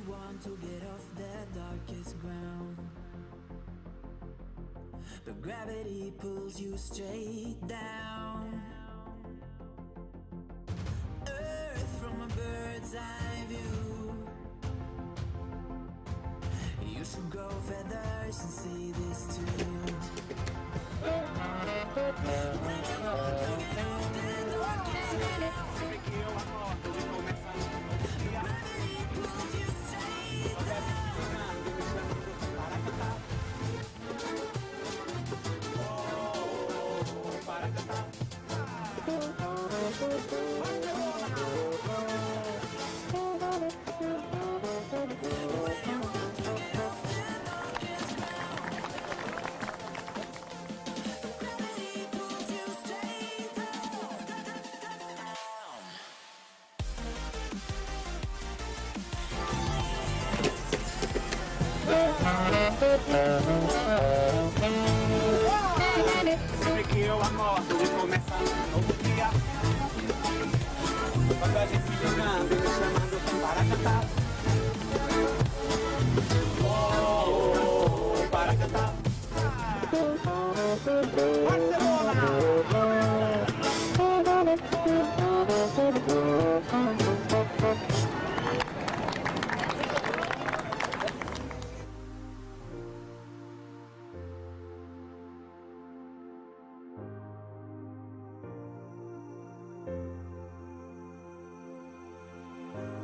want to get off the darkest ground, but gravity pulls you straight down. Earth from a bird's eye view. You should grow feathers and see this too. When you want to get off the darkest ground, gravity pulls you straight down. Sempre que eu acordo e começa um novo dia, quando a gente ligando e me chamando para cantar, para cantar.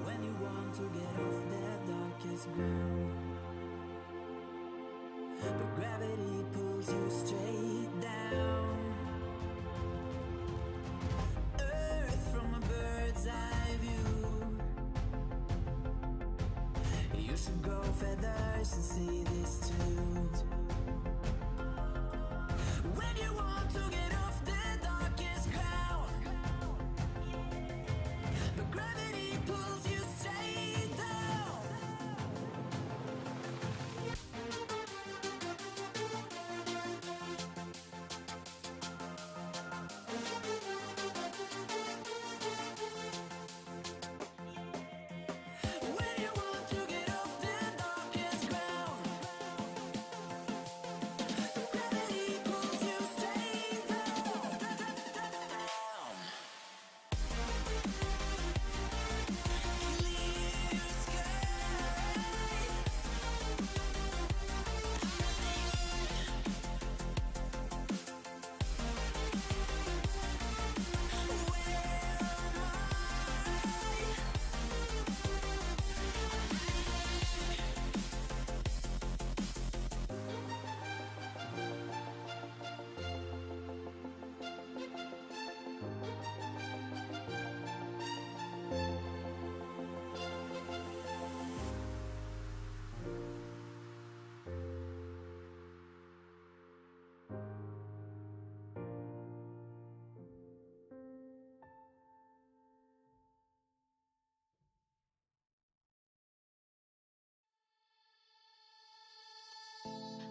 When you want to get off the darkest ground, but gravity pulls you straight down. Earth from a bird's eye view. You should grow feathers and see this too. When you want to get off the darkest ground, but gravity pulls you straight down. When you want to get off the darkest ground, but gravity pulls you straight down. Clear sky.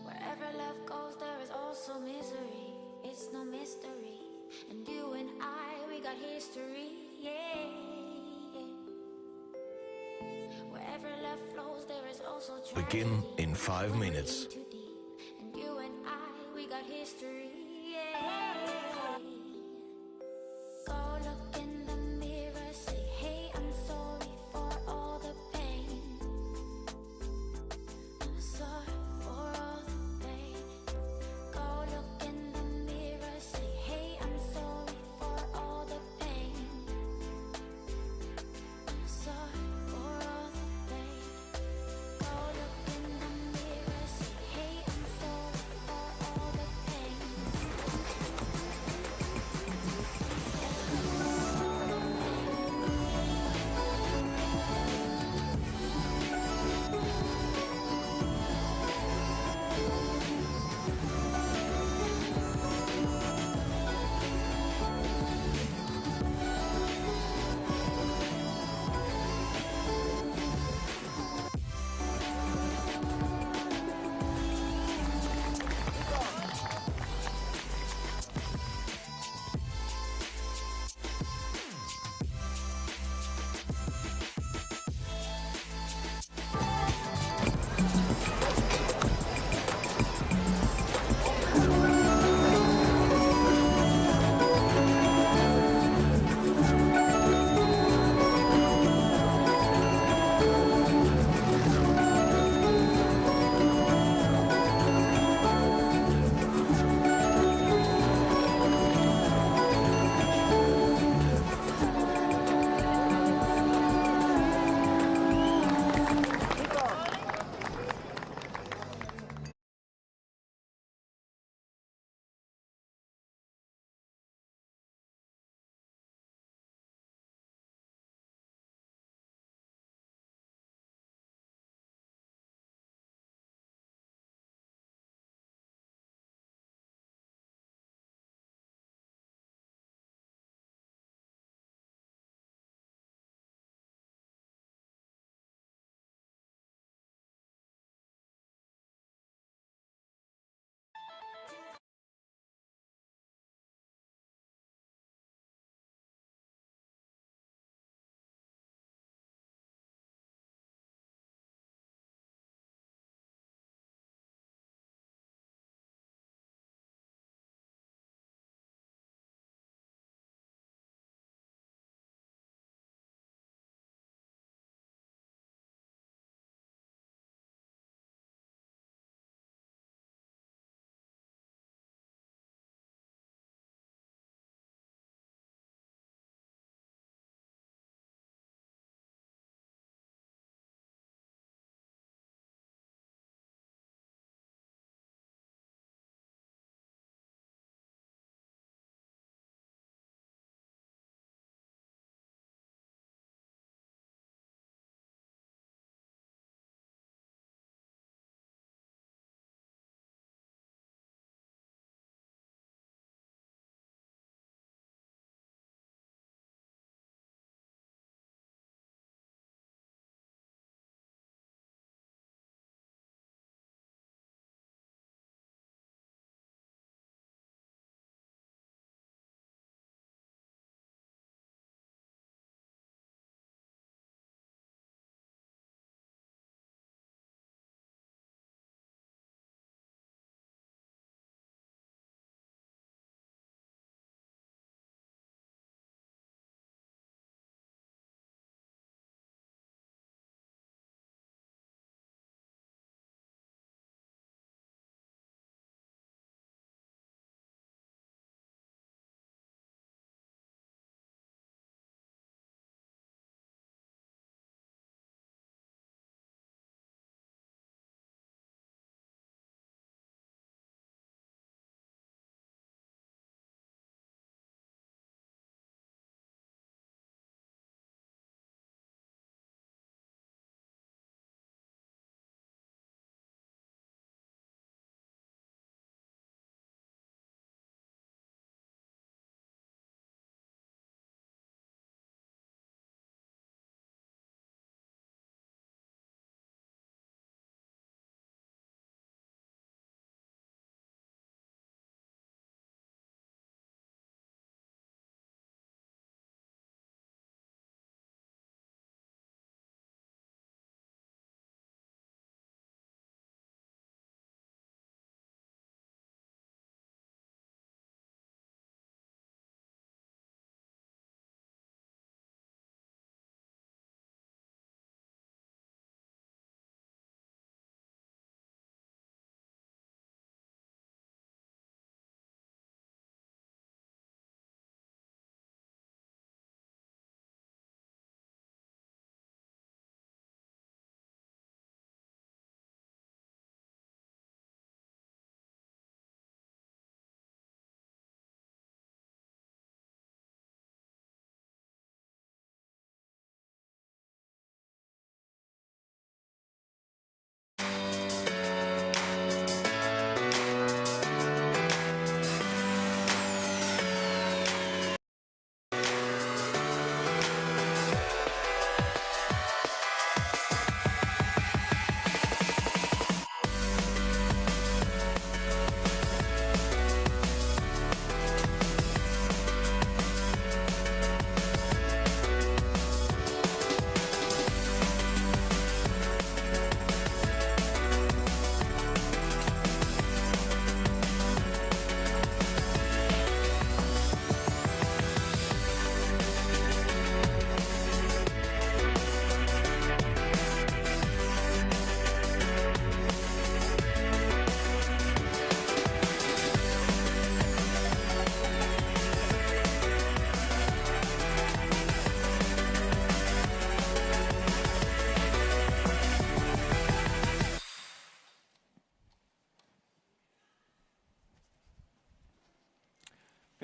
Wherever love goes, there is also misery. It's no mystery. And you and I, we got history. Yeah. Wherever love flows, there is also tragedy. Begin in 5 minutes. Too deep. And you and I, we got history. Yeah. Go look in the mirror, say, hey, I'm sorry for all the pain. I'm sorry for all the pain. Go look in the mirror, say, hey, I'm sorry for all the pain. I'm sorry for all the pain. Go look in the mirror, say, hey, I'm sorry for all the pain.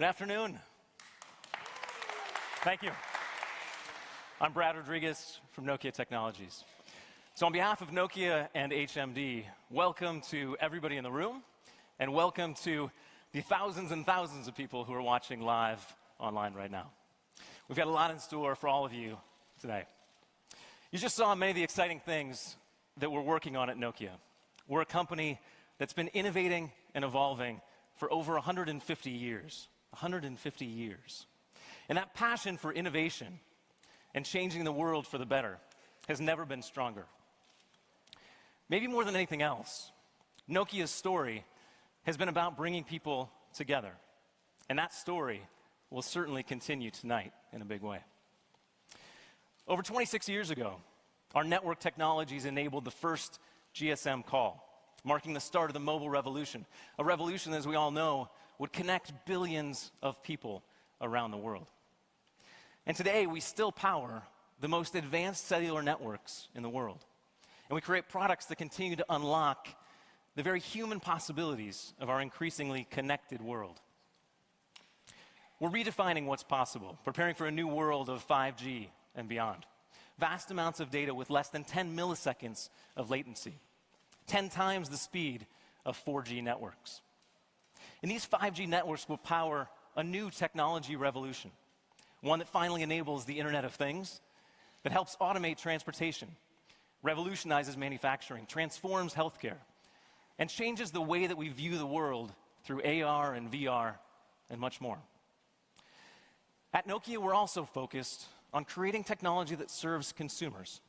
Good afternoon. Thank you. I'm Brad Rodriguez from Nokia Technologies. So on behalf of Nokia and HMD, welcome to everybody in the room, and welcome to the thousands and thousands of people who are watching live online right now. We've got a lot in store for all of you today. You just saw many of the exciting things that we're working on at Nokia. We're a company that's been innovating and evolving for over 150 years. 150 years. And that passion for innovation and changing the world for the better has never been stronger. Maybe more than anything else, Nokia's story has been about bringing people together. And that story will certainly continue tonight in a big way. Over 26 years ago, our network technologies enabled the first GSM call, marking the start of the mobile revolution. A revolution, as we all know, would connect billions of people around the world. And today, we still power the most advanced cellular networks in the world. And we create products that continue to unlock the very human possibilities of our increasingly connected world. We're redefining what's possible, preparing for a new world of 5G and beyond. Vast amounts of data with less than 10 milliseconds of latency, 10 times the speed of 4G networks. And these 5G networks will power a new technology revolution, one that finally enables the Internet of Things, that helps automate transportation, revolutionizes manufacturing, transforms healthcare, and changes the way that we view the world through AR and VR and much more. At Nokia, we're also focused on creating technology that serves consumers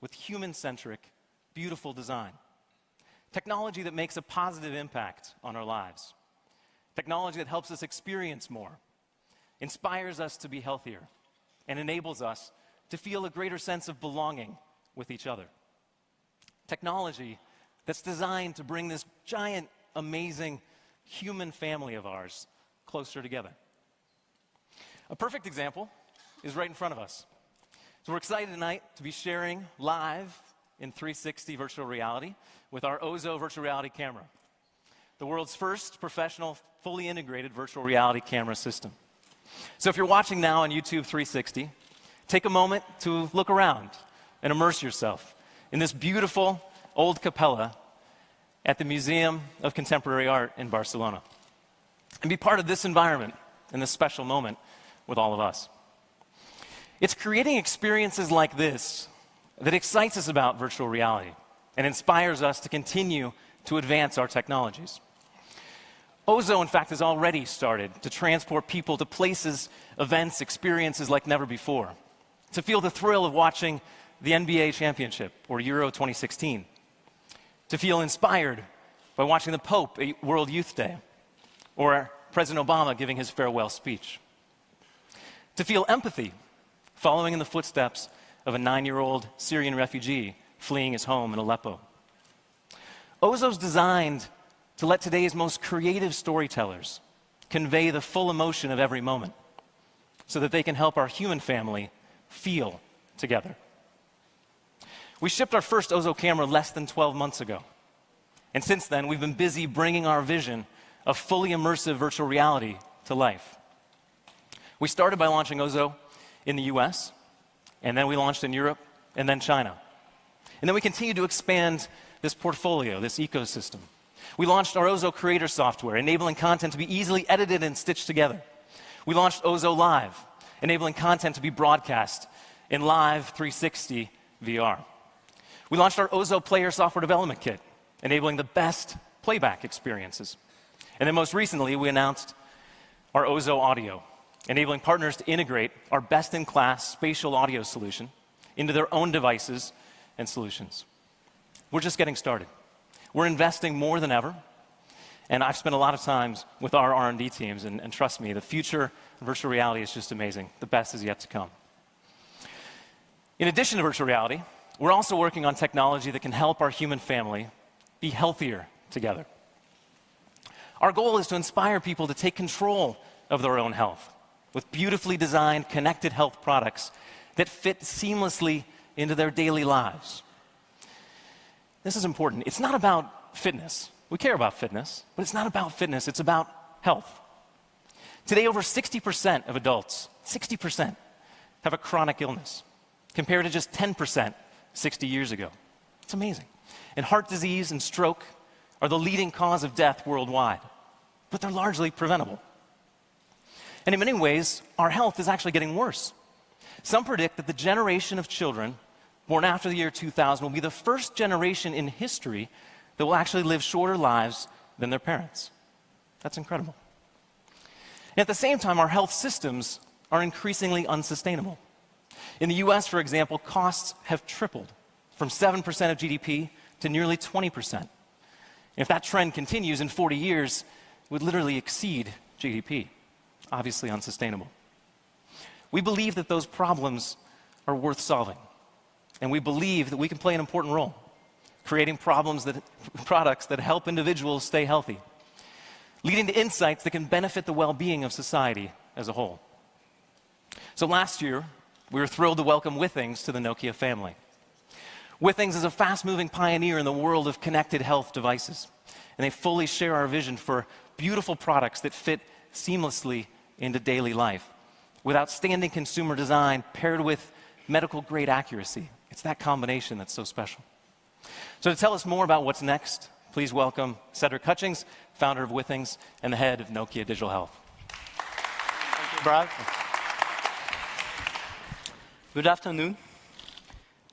with human-centric, beautiful design. Technology that makes a positive impact on our lives. Technology that helps us experience more, inspires us to be healthier, and enables us to feel a greater sense of belonging with each other. Technology that's designed to bring this giant, amazing human family of ours closer together. A perfect example is right in front of us. So we're excited tonight to be sharing live in 360 virtual reality with our Ozo virtual reality camera, the world's first professional, fully integrated virtual reality camera system. So if you're watching now on YouTube 360, take a moment to look around and immerse yourself in this beautiful old capella at the Museum of Contemporary Art in Barcelona, and be part of this environment and this special moment with all of us. It's creating experiences like this that excites us about virtual reality and inspires us to continue to advance our technologies. Ozo, in fact, has already started to transport people to places, events, experiences like never before, to feel the thrill of watching the NBA Championship or Euro 2016, to feel inspired by watching the Pope at World Youth Day or President Obama giving his farewell speech, to feel empathy following in the footsteps of a 9-year-old Syrian refugee fleeing his home in Aleppo. Ozo's designed to let today's most creative storytellers convey the full emotion of every moment so that they can help our human family feel together. We shipped our first Ozo camera less than 12 months ago. And since then, we've been busy bringing our vision of fully immersive virtual reality to life. We started by launching Ozo in the US, and then we launched in Europe, and then China. And then we continue to expand this portfolio, this ecosystem. We launched our Ozo Creator software, enabling content to be easily edited and stitched together. We launched Ozo Live, enabling content to be broadcast in live 360 VR. We launched our Ozo Player software development kit, enabling the best playback experiences. And then most recently, we announced our Ozo Audio, enabling partners to integrate our best-in-class spatial audio solution into their own devices and solutions. We're just getting started. We're investing more than ever, and I've spent a lot of time with our R&D teams, and trust me, the future of virtual reality is just amazing. The best is yet to come. In addition to virtual reality, we're also working on technology that can help our human family be healthier together. Our goal is to inspire people to take control of their own health with beautifully designed, connected health products that fit seamlessly into their daily lives. This is important. It's not about fitness. We care about fitness, but it's not about fitness. It's about health. Today, over 60% of adults, 60%, have a chronic illness, compared to just 10% 60 years ago. It's amazing. And heart disease and stroke are the leading cause of death worldwide, but they're largely preventable. And in many ways, our health is actually getting worse. Some predict that the generation of children born after the year 2000 will be the first generation in history that will actually live shorter lives than their parents. That's incredible. And at the same time, our health systems are increasingly unsustainable. In the US, for example, costs have tripled from 7% of GDP to nearly 20%. And if that trend continues in 40 years, it would literally exceed GDP. Obviously unsustainable. We believe that those problems are worth solving. And we believe that we can play an important role, creating products that help individuals stay healthy, leading to insights that can benefit the well-being of society as a whole. So last year, we were thrilled to welcome Withings to the Nokia family. Withings is a fast-moving pioneer in the world of connected health devices, and they fully share our vision for beautiful products that fit seamlessly into daily life, with outstanding consumer design paired with medical-grade accuracy. It's that combination that's so special. So to tell us more about what's next, please welcome Cedric Hutchings, founder of Withings and the head of Nokia Digital Health. Thank you, Brad. Good afternoon.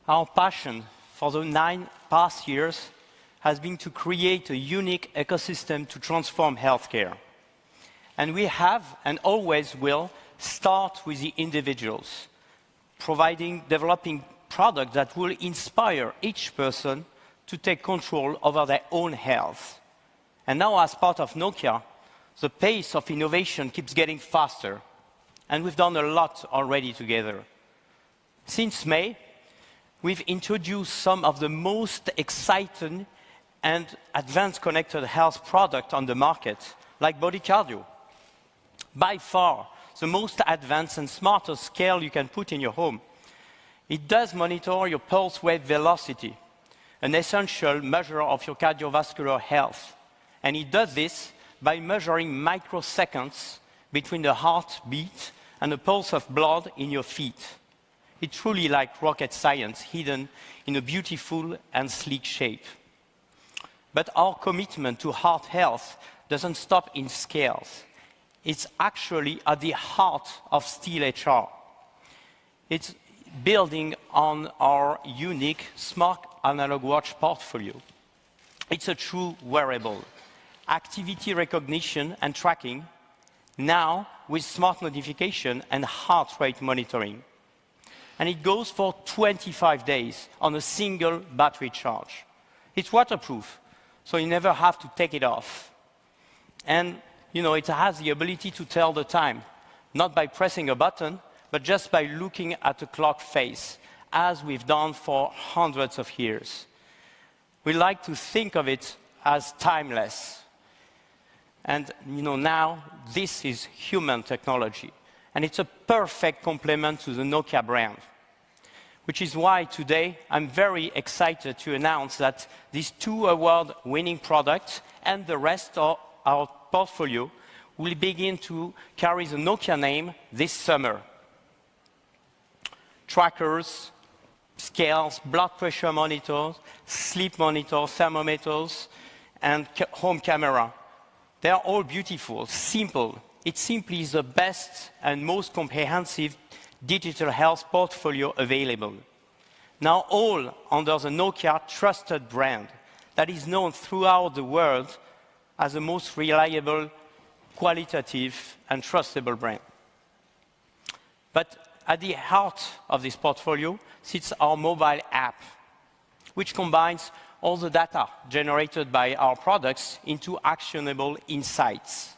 Our passion for the 9 past years has been to create a unique ecosystem to transform healthcare. And we have, and always will, start with the individuals, developing products that will inspire each person to take control over their own health. And now, as part of Nokia, the pace of innovation keeps getting faster. And we've done a lot already together. Since May, we've introduced some of the most exciting and advanced connected health products on the market, like Body Cardio. By far, the most advanced and smartest scale you can put in your home. It does monitor your pulse wave velocity, an essential measure of your cardiovascular health. And it does this by measuring microseconds between the heartbeat and the pulse of blood in your feet. It's truly like rocket science hidden in a beautiful and sleek shape. But our commitment to heart health doesn't stop in scales. It's actually at the heart of Steel HR. It's building on our unique smart analog watch portfolio. It's a true wearable. Activity recognition and tracking, now with smart notification and heart rate monitoring. And it goes for 25 days on a single battery charge. It's waterproof, so you never have to take it off. And it has the ability to tell the time, not by pressing a button, but just by looking at the clock face, as we've done for hundreds of years. We like to think of it as timeless. And now this is human technology. And it's a perfect complement to the Nokia brand. Which is why today I'm very excited to announce that these 2 award-winning products and the rest of our portfolio will begin to carry the Nokia name this summer. Trackers, scales, blood pressure monitors, sleep monitors, thermometers, and home camera. They are all beautiful, simple. It simply is the best and most comprehensive digital health portfolio available. Now all under the Nokia trusted brand that is known throughout the world as the most reliable, qualitative, and trustable brand. But at the heart of this portfolio sits our mobile app, which combines all the data generated by our products into actionable insights.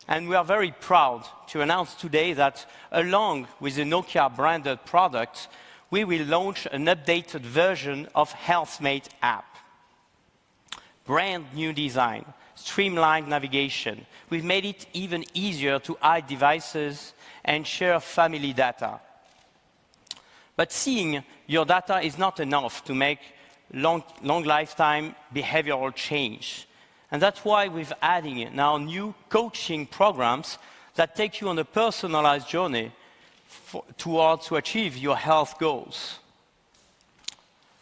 And we are very proud to announce today that along with the Nokia branded product, we will launch an updated version of HealthMate app. Brand new design, streamlined navigation. We've made it even easier to hide devices and share family data. But seeing your data is not enough to make long lifetime behavioral change. And that's why we're adding now new coaching programs that take you on a personalized journey to achieve your health goals.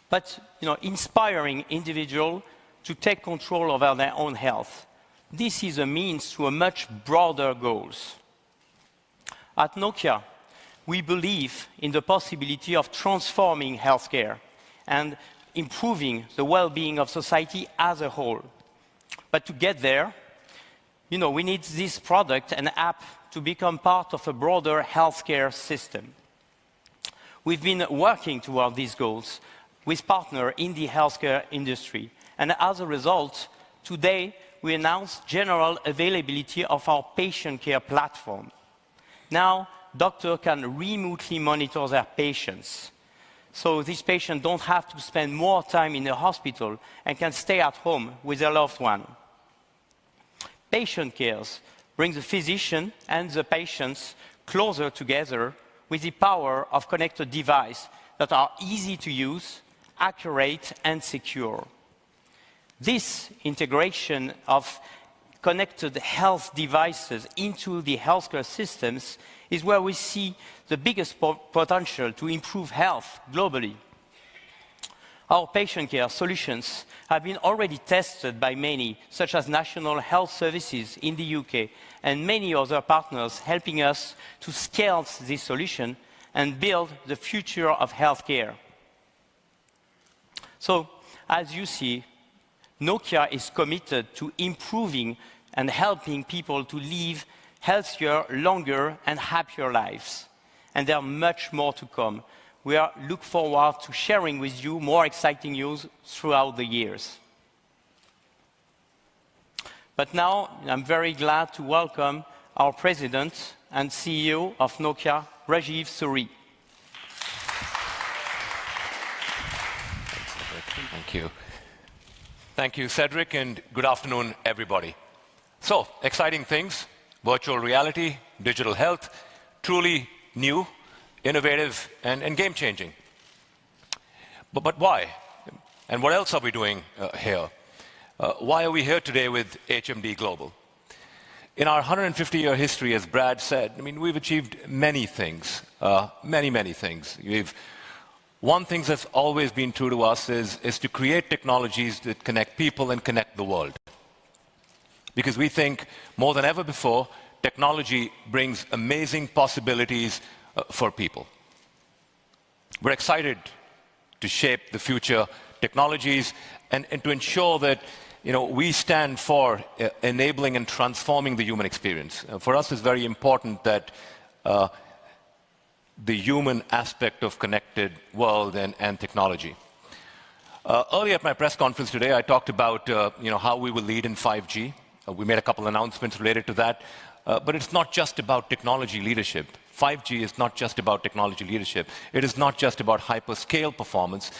But inspiring individuals to take control over their own health. This is a means to a much broader goals. At Nokia, we believe in the possibility of transforming healthcare and improving the well-being of society as a whole. But to get there, we need this product and app to become part of a broader healthcare system. We've been working toward these goals with partners in the healthcare industry. And as a result, today we announced general availability of our patient care platform. Now, doctors can remotely monitor their patients. So these patients don't have to spend more time in the hospital and can stay at home with their loved one. Patient care brings the physician and the patients closer together with the power of connected devices that are easy to use, accurate, and secure. This integration of connected health devices into the healthcare systems is where we see the biggest potential to improve health globally. Our patient care solutions have been already tested by many, such as National Health Services in the UK, and many other partners helping us to scale this solution and build the future of healthcare. So, as you see, Nokia is committed to improving and helping people to live healthier, longer, and happier lives. And there are much more to come. We look forward to sharing with you more exciting news throughout the years. But now, I'm very glad to welcome our President and CEO of Nokia, Rajeev Suri. Thank you. Thank you, Cedric, and good afternoon, everybody. So, exciting things, virtual reality, digital health, truly new, innovative, and game-changing. But why? And what else are we doing here? Why are we here today with HMD Global? In our 150-year history, as Brad said, we've achieved many things, many things. One thing that's always been true to us is to create technologies that connect people and connect the world. Because we think, more than ever before, technology brings amazing possibilities for people. We're excited to shape the future technologies and to ensure that we stand for enabling and transforming the human experience. For us, it's very important that the human aspect of connected world and technology. Earlier at my press conference today, I talked about how we will lead in 5G. We made a couple announcements related to that. But it's not just about technology leadership. 5G is not just about technology leadership. It is not just about hyperscale performance.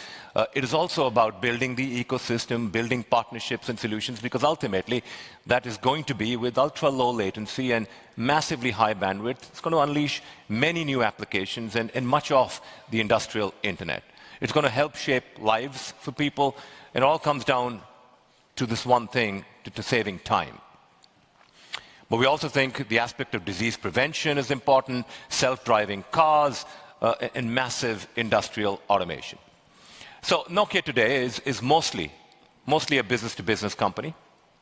It is also about building the ecosystem, building partnerships and solutions, because ultimately that is going to be with ultra-low latency and massively high bandwidth. It's going to unleash many new applications and much of the industrial internet. It's going to help shape lives for people. It all comes down to this one thing, to saving time. But we also think the aspect of disease prevention is important, self-driving cars, and massive industrial automation. So Nokia today is mostly a business-to-business company.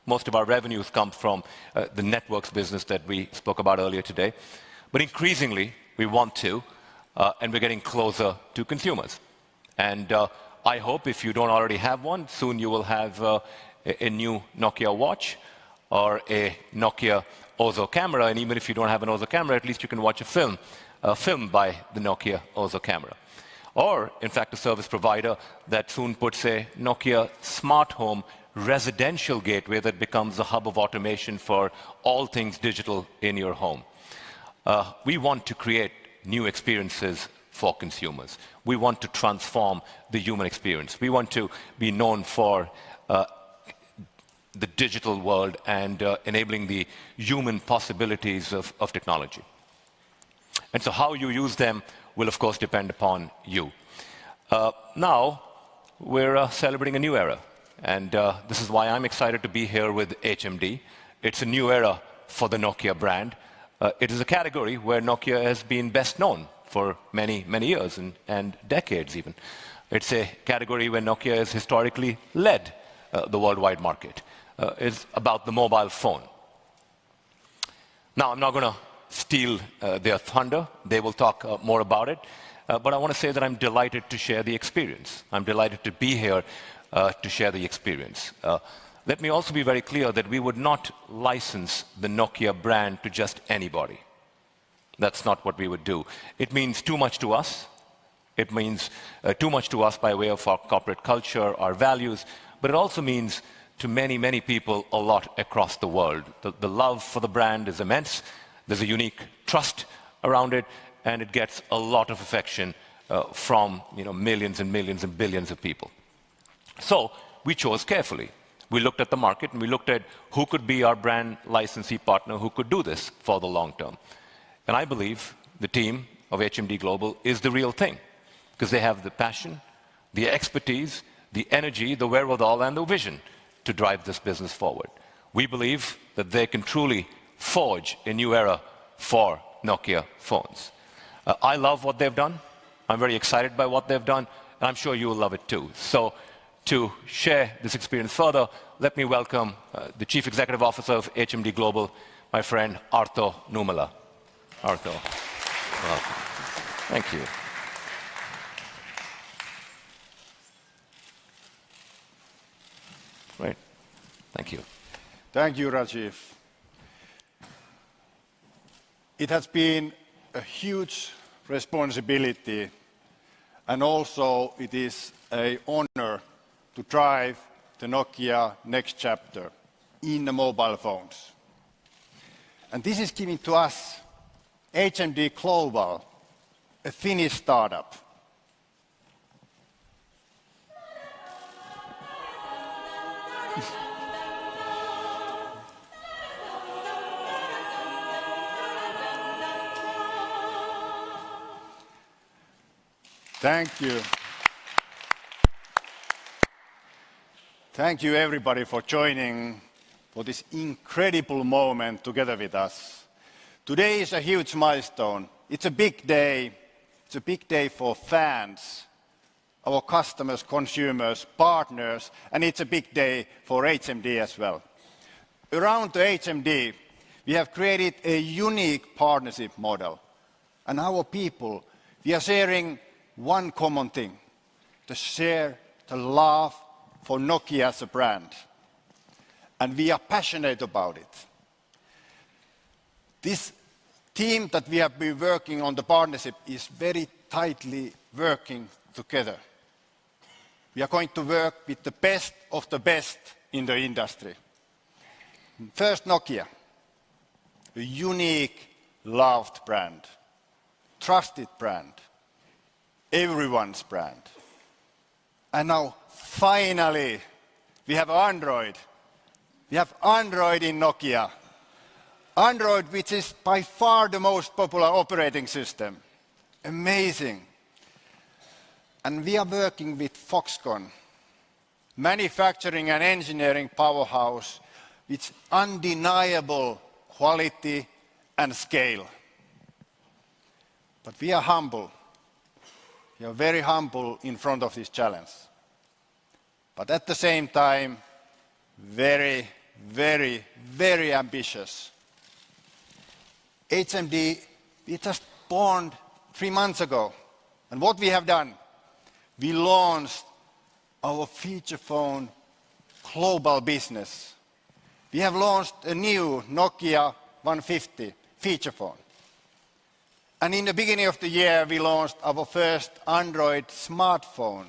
Most of our revenues come from the networks business that we spoke about earlier today. But increasingly, we want to, and we're getting closer to consumers. And I hope if you don't already have one, soon you will have a new Nokia watch, or a Nokia Ozo camera, and even if you don't have an Ozo camera, at least you can watch a film by the Nokia Ozo camera. Or, in fact, a service provider that soon puts a Nokia smart home residential gateway that becomes a hub of automation for all things digital in your home. We want to create new experiences for consumers. We want to transform the human experience. We want to be known for the digital world and enabling the human possibilities of technology. And so how you use them will, of course, depend upon you. Now, we're celebrating a new era. And this is why I'm excited to be here with HMD. It's a new era for the Nokia brand. It is a category where Nokia has been best known for many, many years and decades even. It's a category where Nokia has historically led the worldwide market. It's about the mobile phone. Now, I'm not going to steal their thunder. They will talk more about it. But I want to say that I'm delighted to share the experience. I'm delighted to be here to share the experience. Let me also be very clear that we would not license the Nokia brand to just anybody. That's not what we would do. It means too much to us. It means too much to us by way of our corporate culture, our values, but it also means to many, many people a lot across the world. The love for the brand is immense. There's a unique trust around it, and it gets a lot of affection from millions and millions and billions of people. So we chose carefully. We looked at the market and we looked at who could be our brand licensee partner who could do this for the long term. And I believe the team of HMD Global is the real thing, because they have the passion, the expertise, the energy, the wherewithal, and the vision to drive this business forward. We believe that they can truly forge a new era for Nokia phones. I love what they've done. I'm very excited by what they've done, and I'm sure you will love it too. So to share this experience further, let me welcome the Chief Executive Officer of HMD Global, my friend Arto Numela. Arto, welcome. Thank you. Great. Thank you. Thank you, Rajiv. It has been a huge responsibility, and also it is an honor to drive the Nokia next chapter in the mobile phones. And this is giving to us, HMD Global, a Finnish startup. Thank you. Thank you everybody for joining for this incredible moment together with us. Today is a huge milestone. It's a big day. It's a big day for fans, our customers, consumers, partners, and it's a big day for HMD as well. Around the HMD, we have created a unique partnership model. And our people, we are sharing one common thing, to share the love for Nokia as a brand. And we are passionate about it. This team that we have been working on the partnership is very tightly working together. We are going to work with the best of the best in the industry. First, Nokia, a unique, loved brand, trusted brand, everyone's brand. And now, finally, we have Android. We have Android in Nokia. Android, which is by far the most popular operating system. Amazing. And we are working with Foxconn, manufacturing and engineering powerhouse with undeniable quality and scale. But we are humble. We are very humble in front of this challenge. But at the same time, very, very, very ambitious. HMD, we just born 3 months ago. And what we have done, we launched our feature phone global business. We have launched a new Nokia 150 feature phone. And in the beginning of the year, we launched our first Android smartphone,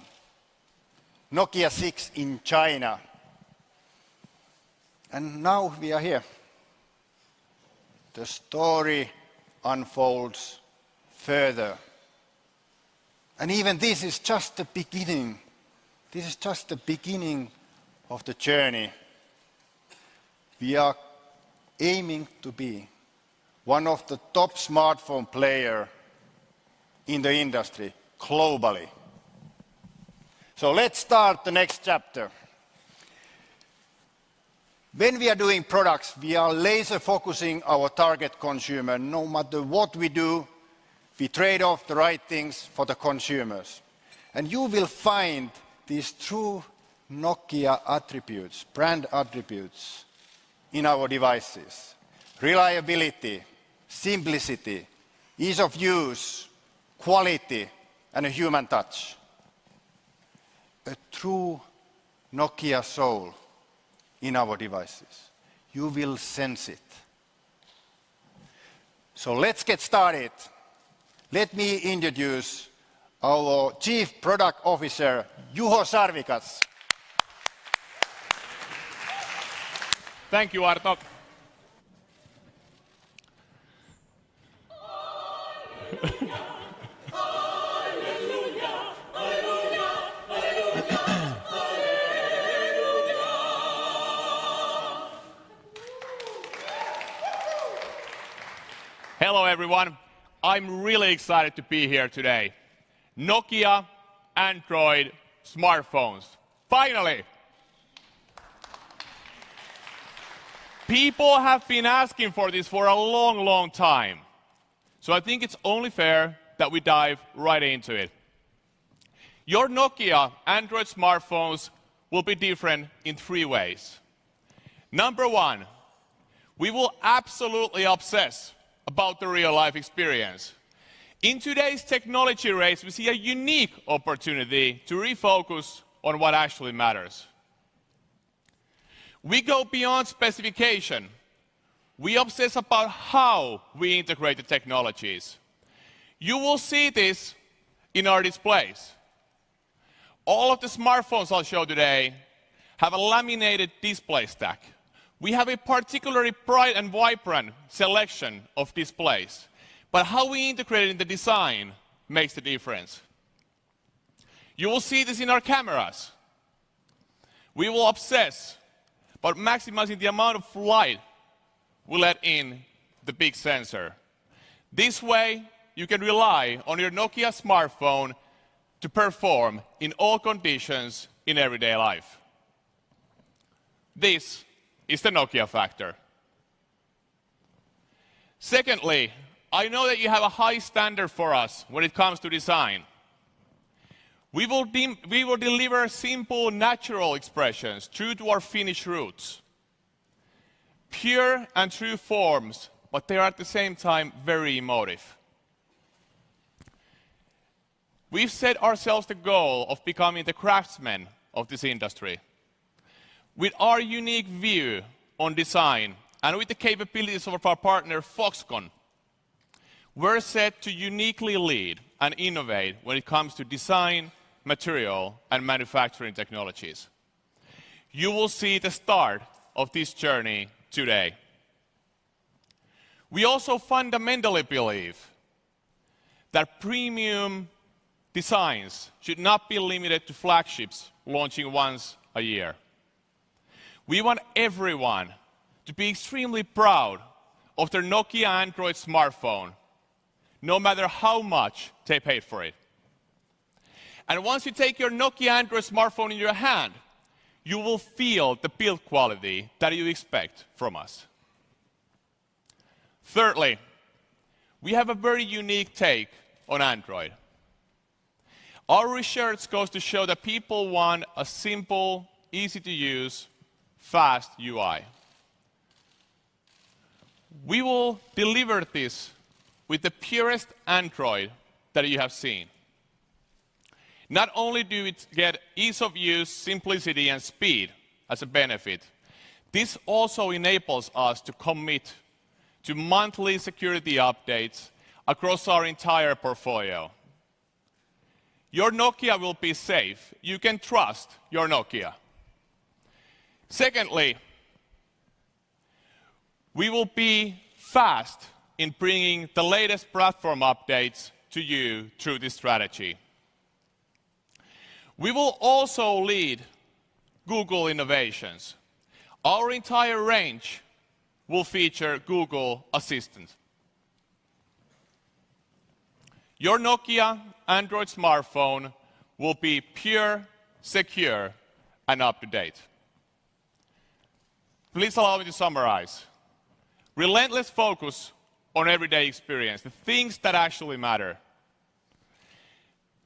Nokia 6 in China. And now we are here. The story unfolds further. And even this is just the beginning. This is just the beginning of the journey. We are aiming to be one of the top smartphone players in the industry globally. So let's start the next chapter. When we are doing products, we are laser focusing our target consumer. No matter what we do, we trade off the right things for the consumers. And you will find these true Nokia attributes, brand attributes, in our devices. Reliability, simplicity, ease of use, quality, and a human touch. A true Nokia soul in our devices. You will sense it. So let's get started. Let me introduce our Chief Product Officer, Juho Sarvikas. Thank you, Arto. Hello, everyone. I'm really excited to be here today. Nokia, Android, smartphones. Finally! People have been asking for this for a long, long time. So I think it's only fair that we dive right into it. Your Nokia Android smartphones will be different in 3 ways. Number 1, we will absolutely obsess about the real-life experience. In today's technology race, we see a unique opportunity to refocus on what actually matters. We go beyond specification. We obsess about how we integrate the technologies. You will see this in our displays. All of the smartphones I'll show today have a laminated display stack. We have a particularly bright and vibrant selection of displays, but how we integrate it in the design makes the difference. You will see this in our cameras. We will obsess about maximizing the amount of light we let in the big sensor. This way, you can rely on your Nokia smartphone to perform in all conditions in everyday life. This is the Nokia factor. Secondly, I know that you have a high standard for us when it comes to design. We will deliver simple, natural expressions true to our Finnish roots. Pure and true forms, but they are at the same time very emotive. We've set ourselves the goal of becoming the craftsmen of this industry. With our unique view on design and with the capabilities of our partner Foxconn, we're set to uniquely lead and innovate when it comes to design, material, and manufacturing technologies. You will see the start of this journey today. We also fundamentally believe that premium designs should not be limited to flagships launching once a year. We want everyone to be extremely proud of their Nokia Android smartphone, no matter how much they paid for it. And once you take your Nokia Android smartphone in your hand, you will feel the build quality that you expect from us. Thirdly, we have a very unique take on Android. Our research goes to show that people want a simple, easy-to-use, fast UI. We will deliver this with the purest Android that you have seen. Not only do we get ease of use, simplicity, and speed as a benefit, this also enables us to commit to monthly security updates across our entire portfolio. Your Nokia will be safe. You can trust your Nokia. Secondly, we will be fast in bringing the latest platform updates to you through this strategy. We will also lead Google innovations. Our entire range will feature Google Assistant. Your Nokia Android smartphone will be pure, secure, and up-to-date. please allow me to summarize. Relentless focus on everyday experience, the things that actually matter.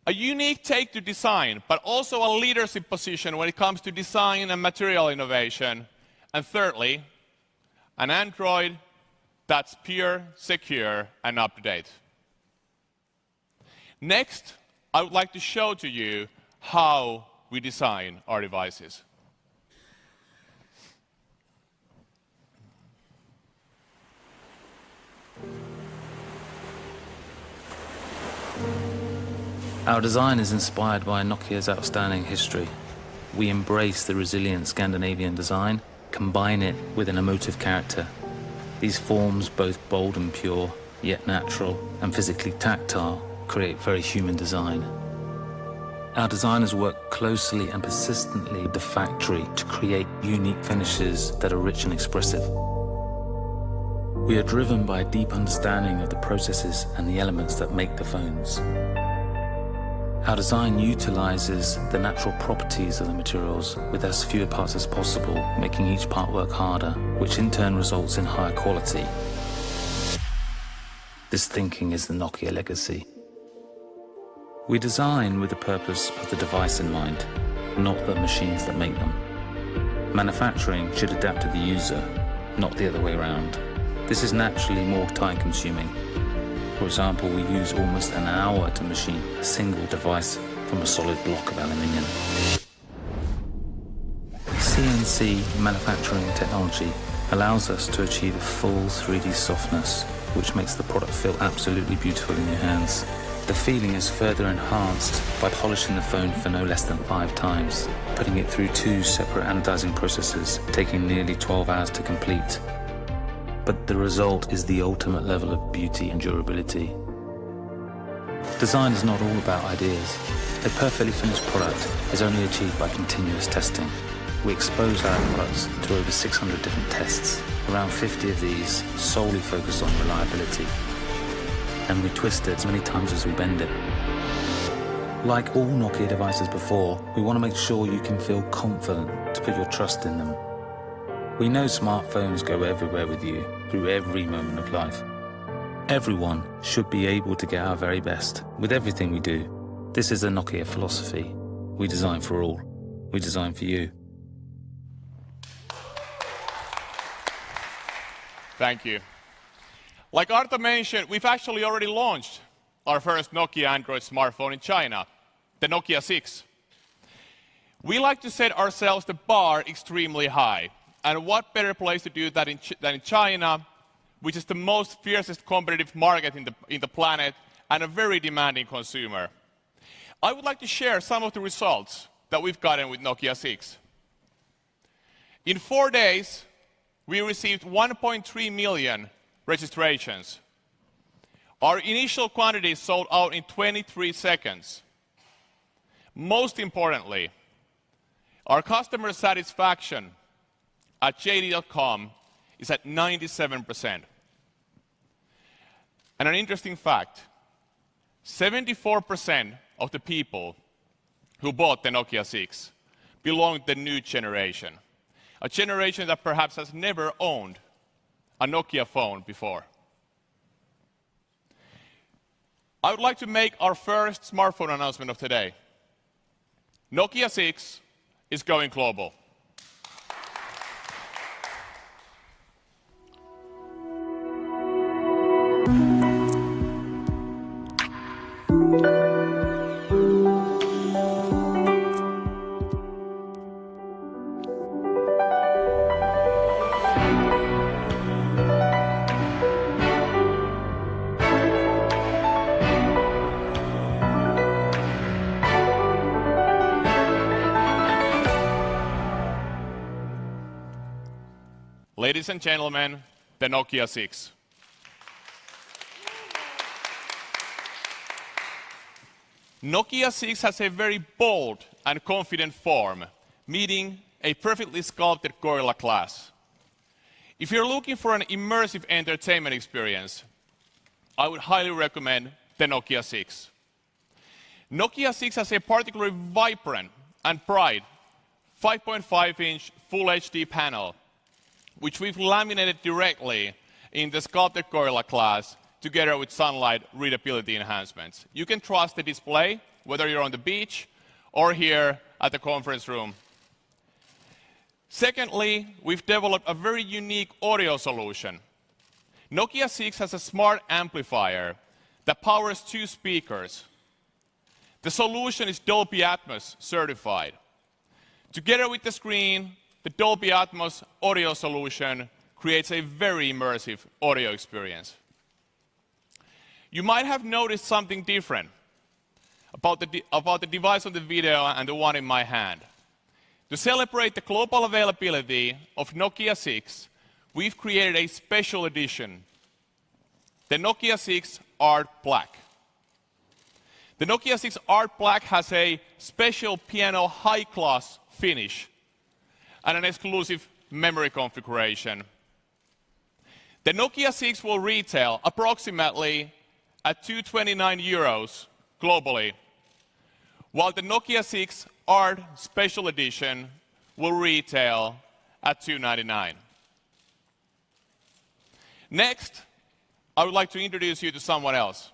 A unique take to design, but also a leadership position when it comes to design and material innovation. And thirdly, an Android that's pure, secure, and up to date. Next, I would like to show to you how we design our devices. Our design is inspired by Nokia's outstanding history. We embrace the resilient Scandinavian design, combine it with an emotive character. These forms, both bold and pure, yet natural and physically tactile, create very human design. Our designers work closely and persistently with the factory to create unique finishes that are rich and expressive. We are driven by a deep understanding of the processes and the elements that make the phones. Our design utilizes the natural properties of the materials with as fewer parts as possible, making each part work harder, which in turn results in higher quality. This thinking is the Nokia legacy. We design with the purpose of the device in mind, not the machines that make them. Manufacturing should adapt to the user, not the other way around. This is naturally more time-consuming. For example, we use almost an hour to machine a single device from a solid block of aluminium. CNC manufacturing technology allows us to achieve a full 3D softness, which makes the product feel absolutely beautiful in your hands. The feeling is further enhanced by polishing the phone for no less than 5 times, putting it through 2 separate anodizing processes, taking nearly 12 hours to complete. But the result is the ultimate level of beauty and durability. Design is not all about ideas. A perfectly finished product is only achieved by continuous testing. We expose our products to over 600 different tests, around 50 of these solely focused on reliability. And we twist it as many times as we bend it. Like all Nokia devices before, we want to make sure you can feel confident to put your trust in them. We know smartphones go everywhere with you, through every moment of life. Everyone should be able to get our very best with everything we do. This is a Nokia philosophy. We design for all. We design for you. Thank you. Like Arto mentioned, we've actually already launched our first Nokia Android smartphone in China, the Nokia 6. We like to set ourselves the bar extremely high. And what better place to do that than in China, which is the most fiercest competitive market in the planet and a very demanding consumer. I would like to share some of the results that we've gotten with Nokia 6. In 4 days, we received 1.3 million registrations. Our initial quantity sold out in 23 seconds. Most importantly, our customer satisfaction at JD.com is at 97%. And an interesting fact, 74% of the people who bought the Nokia 6 belong to the new generation, a generation that perhaps has never owned a Nokia phone before. I would like to make our first smartphone announcement of today. Nokia 6 is going global. Ladies and gentlemen, the Nokia 6. Nokia 6 has a very bold and confident form, meeting a perfectly sculpted Gorilla Glass. If you're looking for an immersive entertainment experience, I would highly recommend the Nokia 6. Nokia 6 has a particularly vibrant and bright 5.5-inch Full HD panel, which we've laminated directly in the Sculpted Gorilla class together with sunlight readability enhancements. You can trust the display, whether you're on the beach or here at the conference room. Secondly, we've developed a very unique audio solution. Nokia 6 has a smart amplifier that powers 2 speakers. The solution is Dolby Atmos certified. Together with the screen, the Dolby Atmos audio solution creates a very immersive audio experience. You might have noticed something different about the device on the video and the one in my hand. To celebrate the global availability of Nokia 6, we've created a special edition, the Nokia 6 Art Black. The Nokia 6 Art Black has a special piano high-class finish and an exclusive memory configuration. The Nokia 6 will retail approximately at €229 globally, while the Nokia 6 Art Special Edition will retail at $299. Next, I would like to introduce you to someone else.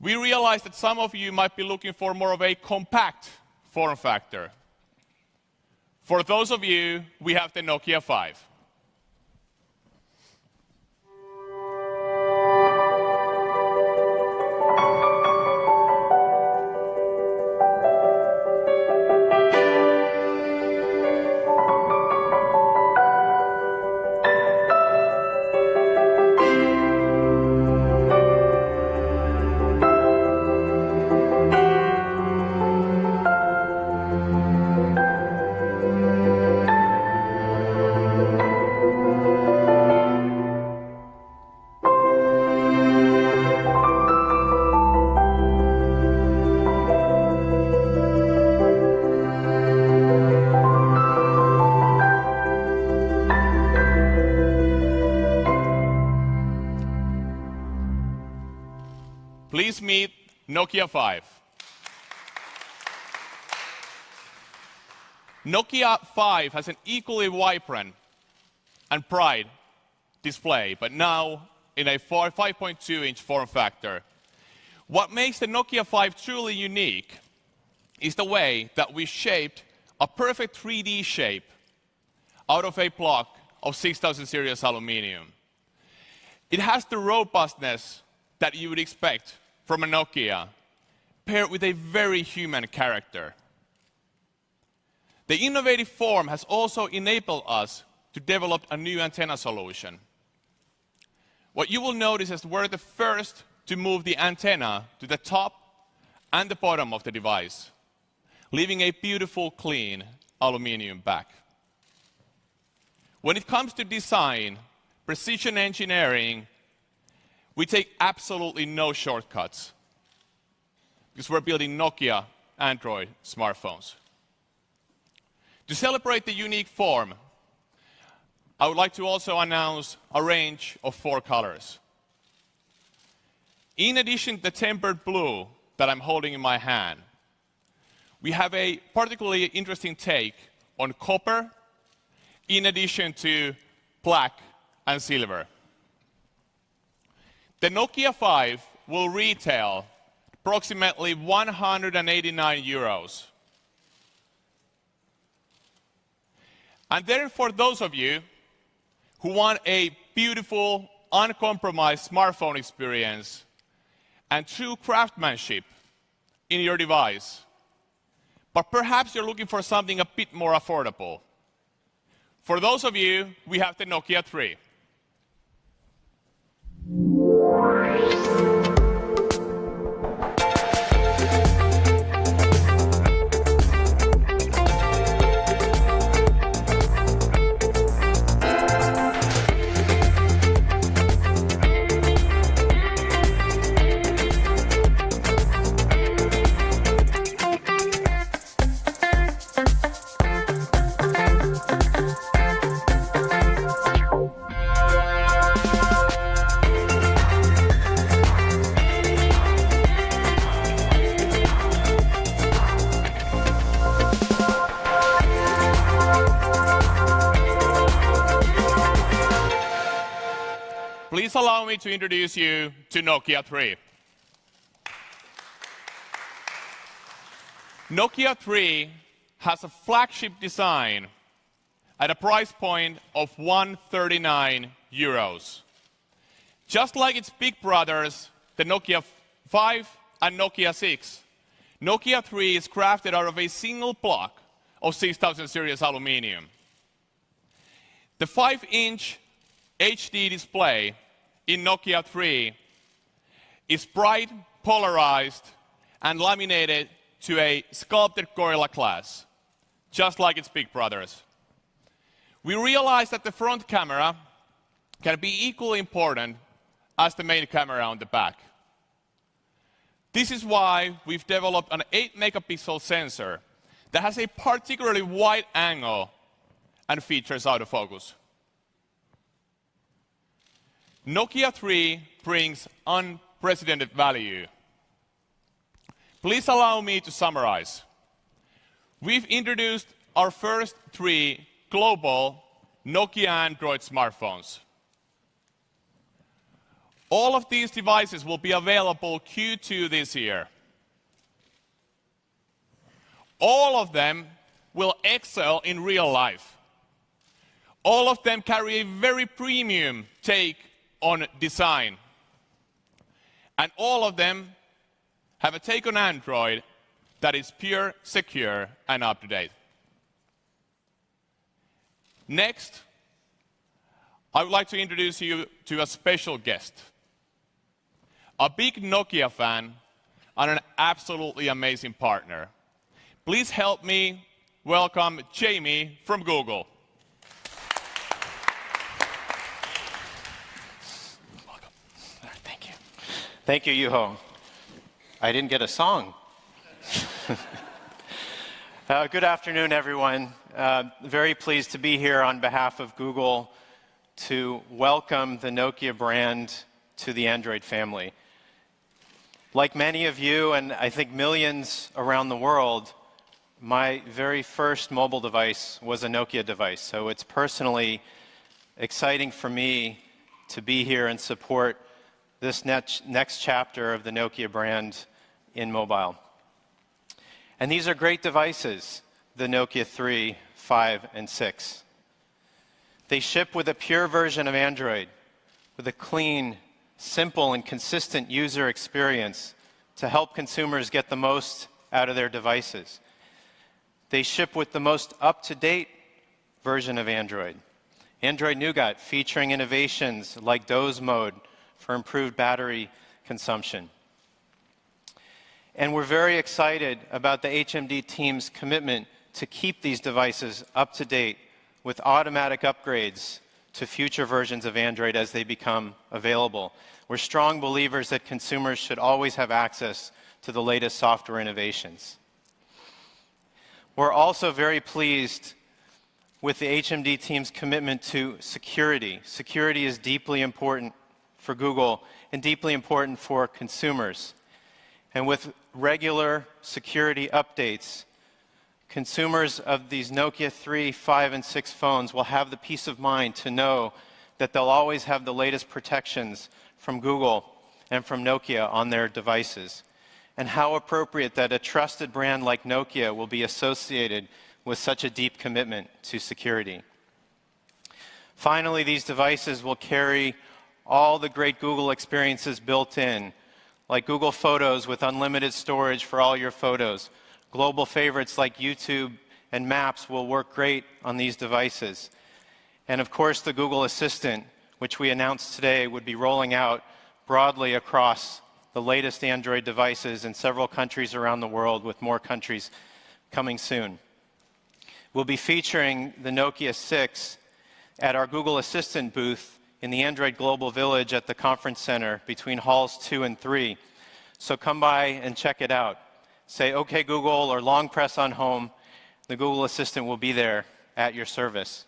We realize that some of you might be looking for more of a compact form factor. For those of you, we have the Nokia 5. Please meet Nokia 5. Nokia 5 has an equally vibrant and bright display, but now in a 5.2-inch form factor. What makes the Nokia 5 truly unique is the way that we shaped a perfect 3D shape out of a block of 6000 series aluminum. It has the robustness that you would expect from a Nokia, paired with a very human character. The innovative form has also enabled us to develop a new antenna solution. What you will notice is we're the first to move the antenna to the top and the bottom of the device, leaving a beautiful, clean aluminum back. When it comes to design, precision engineering, we take absolutely no shortcuts because we're building Nokia Android smartphones. To celebrate the unique form, I would like to also announce a range of 4 colors. In addition to the tempered blue that I'm holding in my hand, we have a particularly interesting take on copper, in addition to black and silver. The Nokia 5 will retail approximately €189. And then for those of you who want a beautiful, uncompromised smartphone experience and true craftsmanship in your device, but perhaps you're looking for something a bit more affordable, for those of you, we have the Nokia 3. allow me to introduce you to Nokia 3. Nokia 3 has a flagship design at a price point of €139. Just like its big brothers, the Nokia 5 and Nokia 6, Nokia 3 is crafted out of a single block of 6000 series aluminium. The 5-inch HD display in Nokia 3 is bright, polarized, and laminated to a sculpted Gorilla Glass, just like its big brothers. We realized that the front camera can be equally important as the main camera on the back. This is why we've developed an 8-megapixel sensor that has a particularly wide angle and features autofocus. Nokia 3 brings unprecedented value. Please allow me to summarize. We've introduced our first 3 global Nokia Android smartphones. All of these devices will be available Q2 this year. All of them will excel in real life. All of them carry a very premium take on design. And all of them have a take on Android that is pure, secure, and up-to-date. Next, I would like to introduce you to a special guest, a big Nokia fan and an absolutely amazing partner. Please help me welcome Jamie from Google. Welcome. Thank you. Thank you, Juho. I didn't get a song. Good afternoon, everyone. Very pleased to be here on behalf of Google to welcome the Nokia brand to the Android family. Like many of you, and I think millions around the world, my very first mobile device was a Nokia device. So it's personally exciting for me to be here and support this next chapter of the Nokia brand in mobile. And these are great devices, the Nokia 3, 5, and 6. They ship with a pure version of Android, with a clean, simple, and consistent user experience to help consumers get the most out of their devices. They ship with the most up-to-date version of Android, Android Nougat, featuring innovations like doze mode for improved battery consumption. And we're very excited about the HMD team's commitment to keep these devices up to date with automatic upgrades to future versions of Android as they become available. We're strong believers that consumers should always have access to the latest software innovations. We're also very pleased with the HMD team's commitment to security. Security is deeply important for Google and deeply important for consumers. And with regular security updates, consumers of these Nokia 3, 5, and 6 phones will have the peace of mind to know that they'll always have the latest protections from Google and from Nokia on their devices. And how appropriate that a trusted brand like Nokia will be associated with such a deep commitment to security. Finally, these devices will carry all the great Google experiences built in, like Google Photos with unlimited storage for all your photos. Global favorites like YouTube and Maps will work great on these devices. And of course, the Google Assistant, which we announced today, would be rolling out broadly across the latest Android devices in several countries around the world, with more countries coming soon. We'll be featuring the Nokia 6 at our Google Assistant booth in the Android Global Village at the Conference Center between halls 2 and 3. So come by and check it out. Say, OK, Google, or long press on home. The Google Assistant will be there at your service.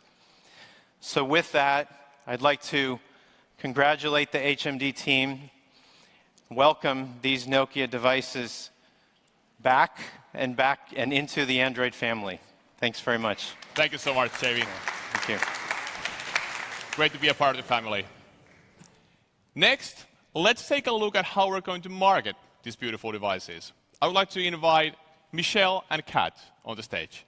So with that, I'd like to congratulate the HMD team, welcome these Nokia devices back and into the Android family. Thanks very much. Thank you so much, Jamie. Thank you. Great to be a part of the family. Next, let's take a look at how we're going to market these beautiful devices. I would like to invite Michelle and Kat on the stage.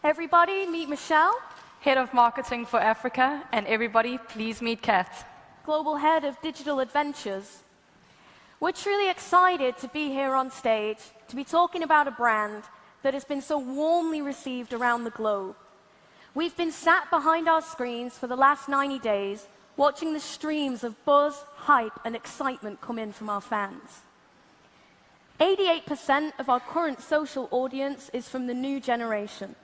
Everybody, meet Michelle, Head of Marketing for Africa, and everybody, please meet Kat, Global Head of Digital Adventures. We're truly excited to be here on stage, to be talking about a brand that has been so warmly received around the globe. We've been sat behind our screens for the last 90 days, watching the streams of buzz, hype, and excitement come in from our fans. 88% of our current social audience is from the new generation.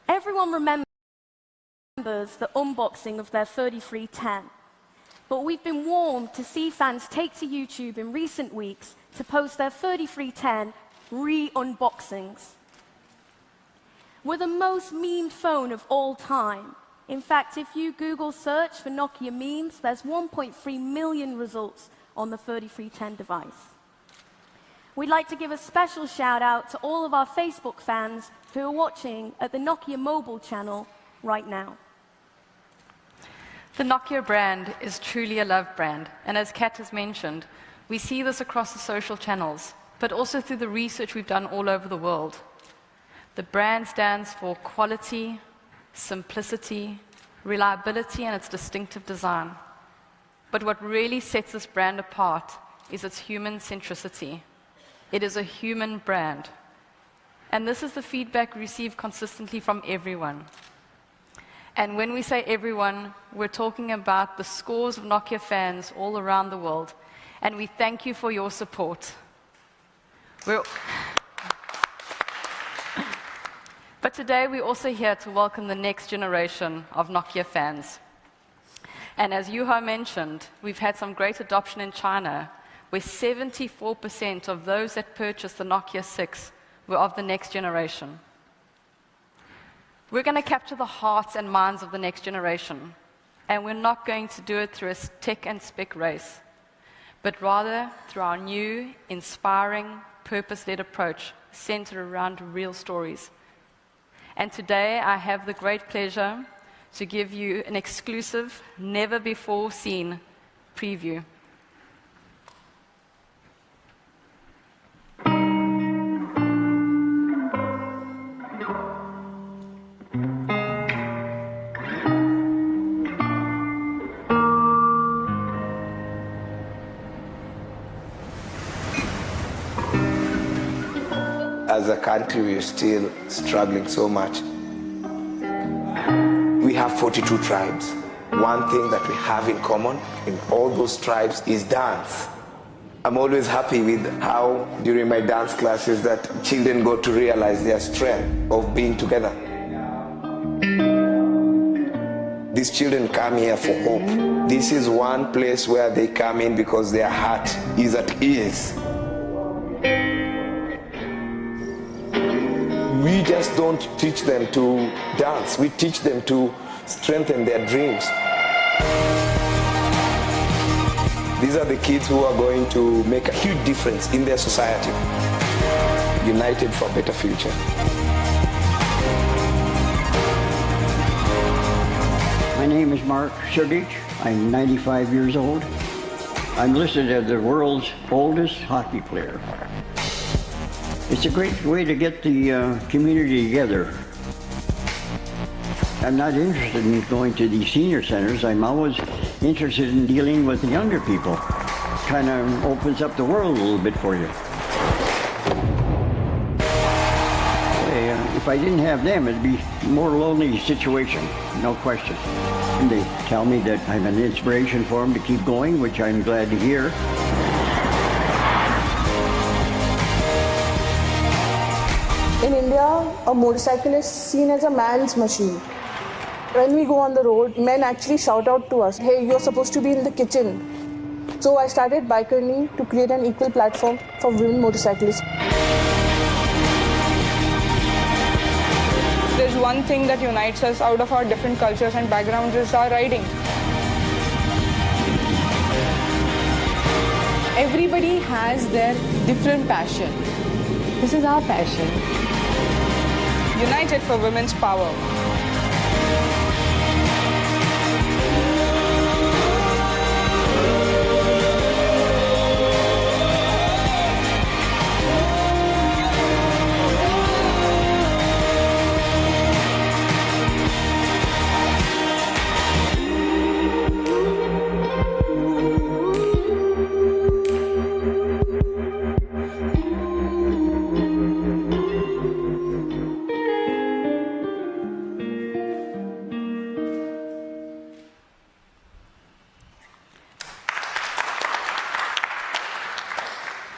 Everyone remembers the unboxing of their 3310, but we've been warmed to see fans take to YouTube in recent weeks to post their 3310 re-unboxings. We're the most memed phone of all time. In fact, if you Google search for Nokia memes, there's 1.3 million results on the 3310 device. We'd like to give a special shout out to all of our Facebook fans who are watching at the Nokia mobile channel right now. The Nokia brand is truly a loved brand, and as Kat has mentioned, we see this across the social channels, but also through the research we've done all over the world. The brand stands for quality, simplicity, reliability, and its distinctive design. But what really sets this brand apart is its human centricity. It is a human brand. And this is the feedback we receive consistently from everyone. And when we say everyone, we're talking about the scores of Nokia fans all around the world. And we thank you for your support. But today we're also here to welcome the next generation of Nokia fans. And as Juha mentioned, we've had some great adoption in China, where 74% of those that purchased the Nokia 6 were of the next generation. We're going to capture the hearts and minds of the next generation, and we're not going to do it through a tech and spec race, but rather through our new, inspiring, purpose-led approach centered around real stories. And today I have the great pleasure to give you an exclusive, never-before-seen preview. As a country, we're still struggling so much. We have 42 tribes. One thing that we have in common in all those tribes is dance. I'm always happy with how, during my dance classes, that children got to realize their strength of being together. These children come here for hope. This is one place where they come in because their heart is at ease. We just don't teach them to dance. We teach them to strengthen their dreams. These are the kids who are going to make a huge difference in their society. United for a better future. My name is Mark Sudic. I'm 95 years old. I'm listed as the world's oldest hockey player. It's a great way to get the community together. I'm not interested in going to these senior centers. I'm always interested in dealing with the younger people. Kind of opens up the world a little bit for you. If I didn't have them, it'd be a more lonely situation, no question. And they tell me that I'm an inspiration for them to keep going, which I'm glad to hear. In India, a motorcycle is seen as a man's machine. When we go on the road, men actually shout out to us, "Hey, you're supposed to be in the kitchen." So I started Bikerni to create an equal platform for women motorcyclists. There's one thing that unites us out of our different cultures and backgrounds is our riding. Everybody has their different passion. This is our passion. United for women's power.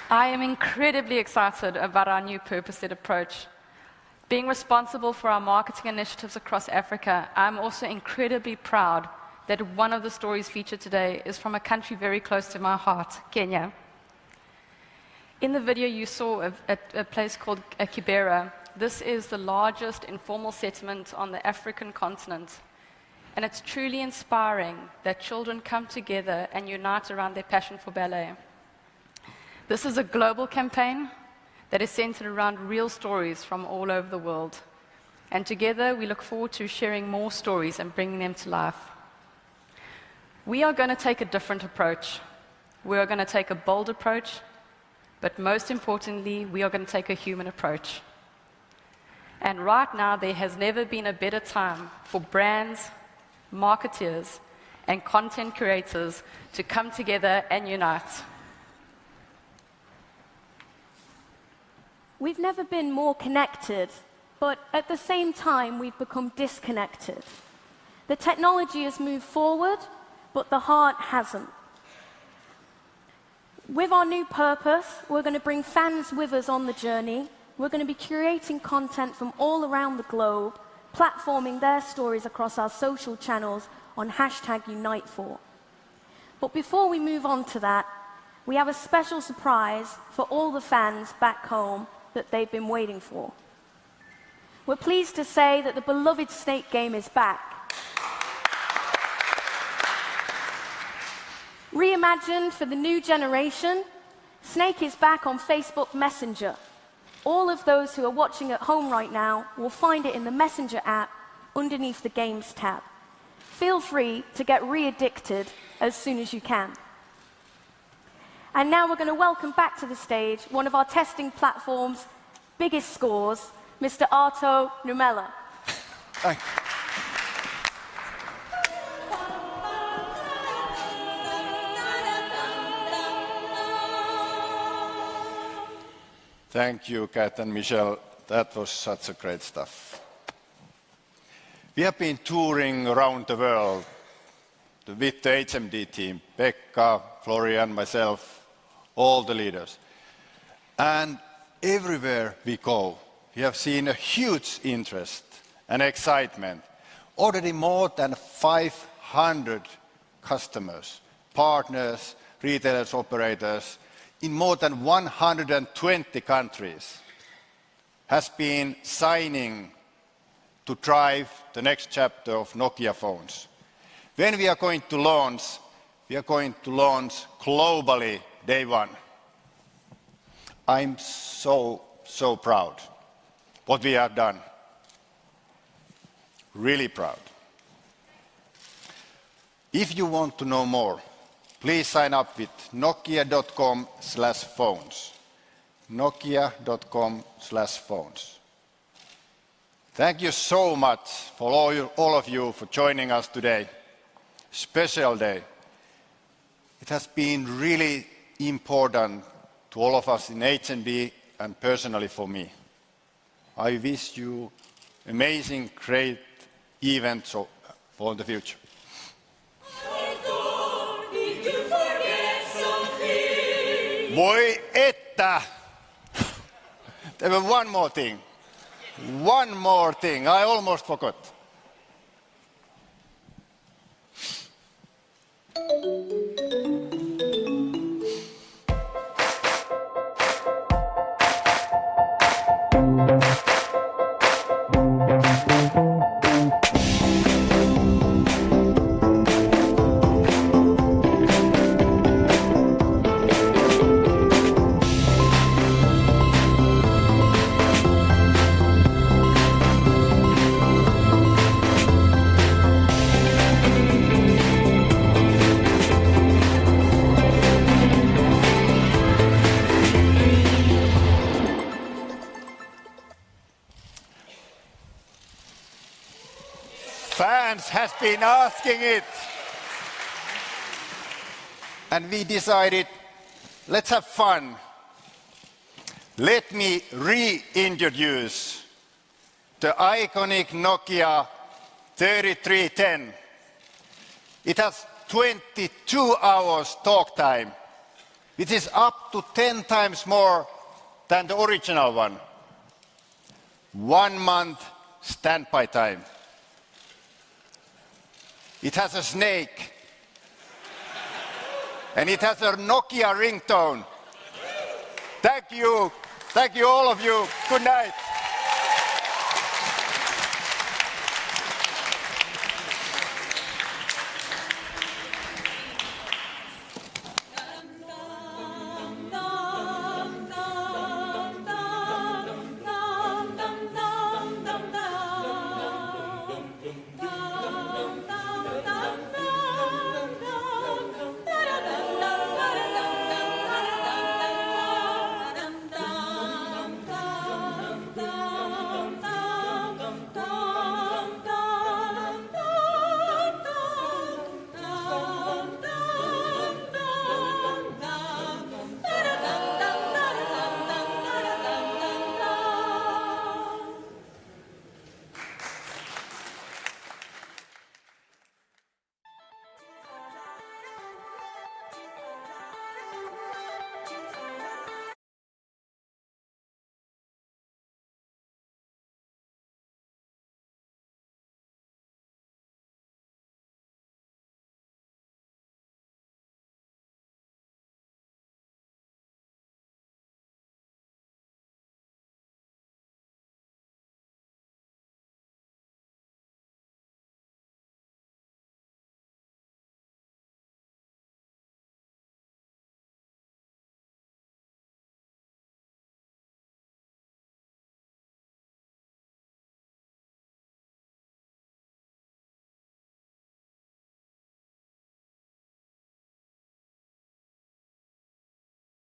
I am incredibly excited about our new purpose-led approach. Being responsible for our marketing initiatives across Africa, I'm also incredibly proud that one of the stories featured today is from a country very close to my heart, Kenya. In the video, you saw a place called Kibera. This is the largest informal settlement on the African continent. And it's truly inspiring that children come together and unite around their passion for ballet. This is a global campaign that is centered around real stories from all over the world. And together, we look forward to sharing more stories and bringing them to life. We are going to take a different approach. We are going to take a bold approach, but most importantly, we are going to take a human approach. And right now, there has never been a better time for brands, marketeers, and content creators to come together and unite. We've never been more connected, but at the same time, we've become disconnected. The technology has moved forward, but the heart hasn't. With our new purpose, we're going to bring fans with us on the journey. We're going to be curating content from all around the globe, platforming their stories across our social channels on #Unite4. But before we move on to that, we have a special surprise for all the fans back home that they've been waiting for. We're pleased to say that the beloved Snake game is back. Reimagined for the new generation, Snake is back on Facebook Messenger. All of those who are watching at home right now will find it in the Messenger app underneath the Games tab. Feel free to get re-addicted as soon as you can. And now we're going to welcome back to the stage one of our testing platform's biggest scores, Mr. Arto Numela. Thank you. Thank you, Kat and Michelle. That was such a great stuff. We have been touring around the world with the HMD team, Pekka, Florian, myself, all the leaders. And everywhere we go, we have seen a huge interest and excitement. Already more than 500 customers, partners, retailers, operators, in more than 120 countries has been signing to drive the next chapter of Nokia phones. When we are going to launch globally day one. I'm so proud what we have done. Really proud. If you want to know more, please sign up with nokia.com/phones. Nokia.com/phones. Thank you so much for all of you for joining us today. Special day. It has been really important to all of us in HMD and personally for me. I wish you amazing, great events for the future. Voi että! There was one more thing. One more thing. I almost forgot. Fans has been asking it. And we decided, let's have fun. Let me reintroduce the iconic Nokia 3310. It has 22 hours talk time, which is up to 10 times more than the original one. 1 month standby time. It has a snake. And it has a Nokia ringtone. Thank you all of you. Good night.